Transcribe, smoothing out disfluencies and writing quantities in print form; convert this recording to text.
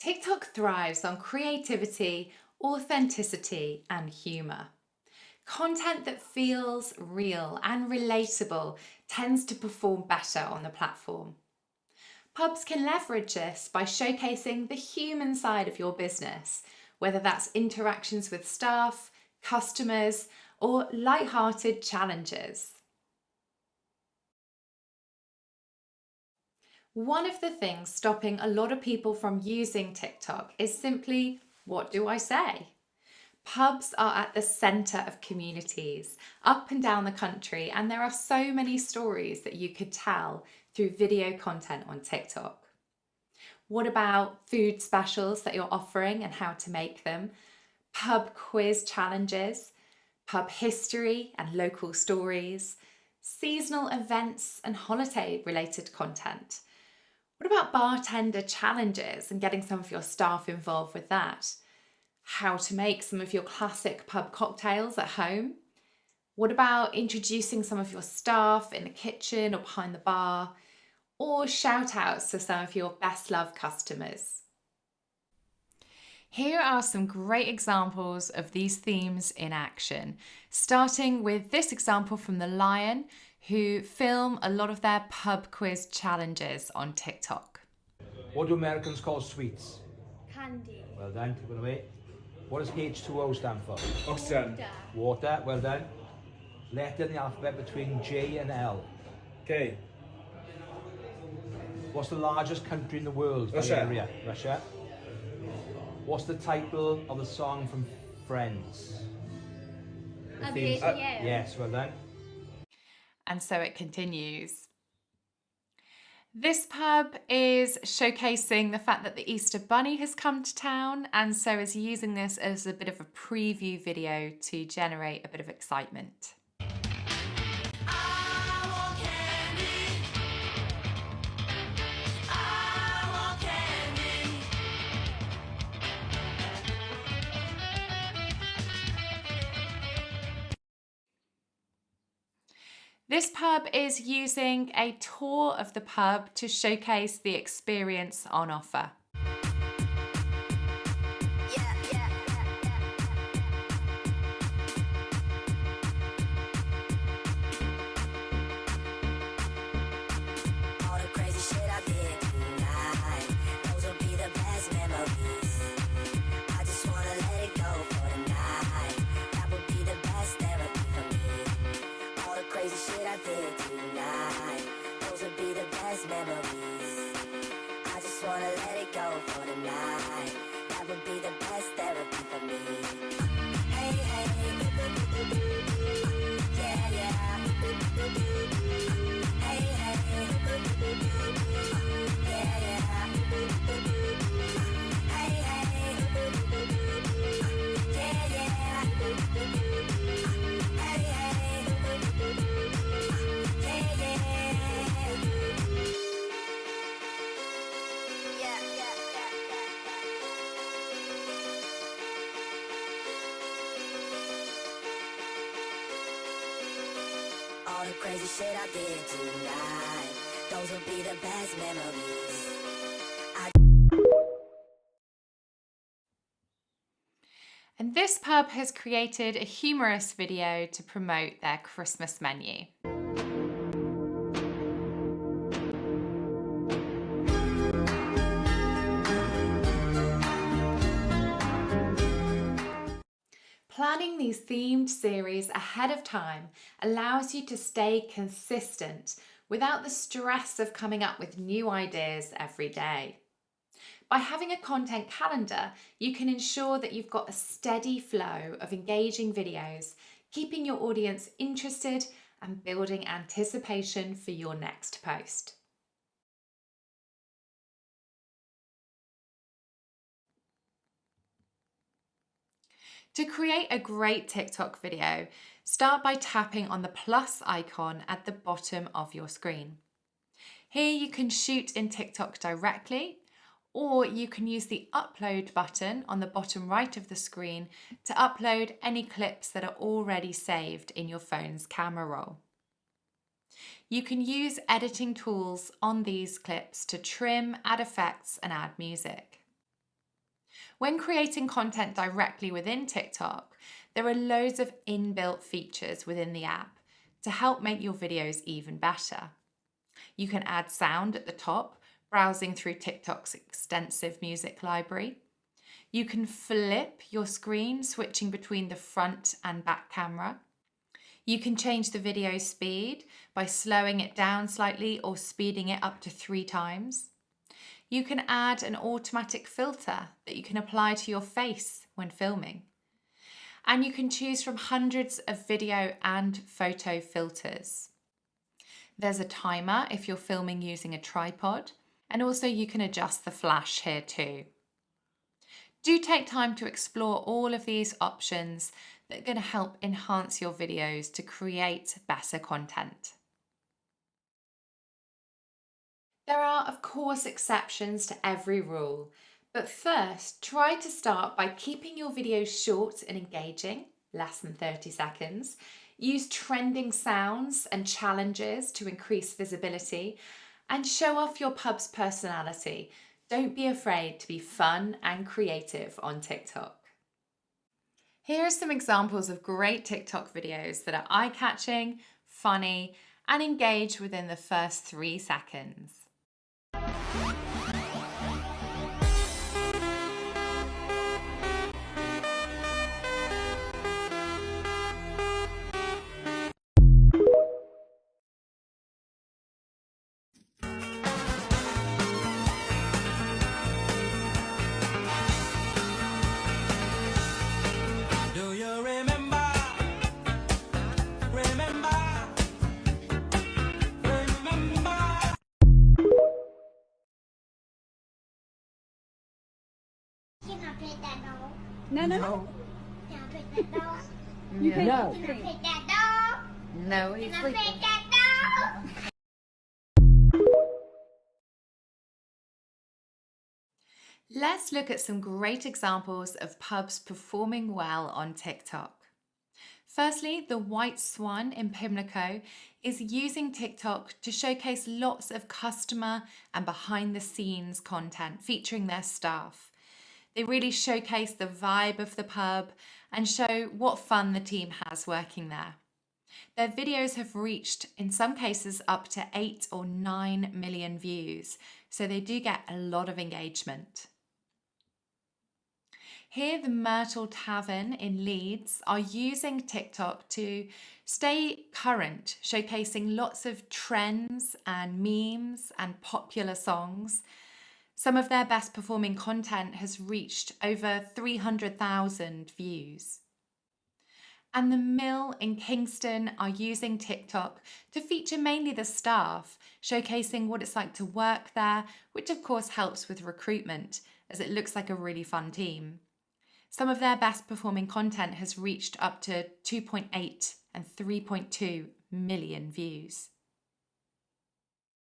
TikTok thrives on creativity, authenticity, and humour. Content that feels real and relatable tends to perform better on the platform. Pubs can leverage this by showcasing the human side of your business, whether that's interactions with staff, customers, or light-hearted challenges. One of the things stopping a lot of people from using TikTok is simply, what do I say? Pubs are at the centre of communities up and down the country, and there are so many stories that you could tell through video content on TikTok. What about food specials that you're offering and how to make them? Pub quiz challenges, pub history and local stories, seasonal events and holiday related content. What about bartender challenges and getting some of your staff involved with that? How to make some of your classic pub cocktails at home? What about introducing some of your staff in the kitchen or behind the bar? Or shout outs to some of your best loved customers? Here are some great examples of these themes in action, starting with this example from The Lion, who film a lot of their pub quiz challenges on TikTok. What do Americans call sweets? Candy. Well done, keep it away. What does H2O stand for? Oxygen. Water, well done. Letter in the alphabet between J and L. Okay. What's the largest country in the world by Russia. area? Russia. What's the title of the song from Friends? The theme- Yes, well done. And so it continues. This pub is showcasing the fact that the Easter Bunny has come to town, and so is using this as a bit of a preview video to generate a bit of excitement. This pub is using a tour of the pub to showcase the experience on offer. All the crazy shit I did tonight, those will be the best memories. I just wanna let it go for the night. That would be the best therapy for me. All the crazy shit I did tonight, those will be the best memories. I just wanna let it go for the night. That would be the best therapy for me. Hey, hey, yeah, yeah. Hey, hey, yeah, yeah. Hey, hey, yeah, yeah. Hey, hey, yeah, yeah. Yeah, yeah, all the crazy shit I did tonight, those will be the best memories. And this pub has created a humorous video to promote their Christmas menu. Planning these themed series ahead of time allows you to stay consistent without the stress of coming up with new ideas every day. By having a content calendar, you can ensure that you've got a steady flow of engaging videos, keeping your audience interested and building anticipation for your next post. To create a great TikTok video, start by tapping on the plus icon at the bottom of your screen. Here you can shoot in TikTok directly, or you can use the upload button on the bottom right of the screen to upload any clips that are already saved in your phone's camera roll. You can use editing tools on these clips to trim, add effects, and add music. When creating content directly within TikTok, there are loads of inbuilt features within the app to help make your videos even better. You can add sound at the top, browsing through TikTok's extensive music library. You can flip your screen, switching between the front and back camera. You can change the video speed by slowing it down slightly or speeding it up to 3 times. You can add an automatic filter that you can apply to your face when filming. And you can choose from hundreds of video and photo filters. There's a timer if you're filming using a tripod, and also you can adjust the flash here too. Do take time to explore all of these options that are going to help enhance your videos to create better content. There are, of course, exceptions to every rule, but first, try to start by keeping your videos short and engaging, less than 30 seconds. Use trending sounds and challenges to increase visibility, and show off your pub's personality. Don't be afraid to be fun and creative on TikTok. Here are some examples of great TikTok videos that are eye-catching, funny, and engage within the first 3 seconds. Do you remember? Can I pet that dog? No, no, no. Can I pet that dog? You pay No. Can I pet that dog? No, he's Can I sleeping. pet that dog? Let's look at some great examples of pubs performing well on TikTok. Firstly, the White Swan in Pimlico is using TikTok to showcase lots of customer and behind the scenes content featuring their staff. They really showcase the vibe of the pub and show what fun the team has working there. Their videos have reached, in some cases, up to 8 or 9 million views, so they do get a lot of engagement. Here, the Myrtle Tavern in Leeds are using TikTok to stay current, showcasing lots of trends and memes and popular songs. Some of their best performing content has reached over 300,000 views. And the Mill in Kingston are using TikTok to feature mainly the staff, showcasing what it's like to work there, which of course helps with recruitment, as it looks like a really fun team. Some of their best performing content has reached up to 2.8 and 3.2 million views.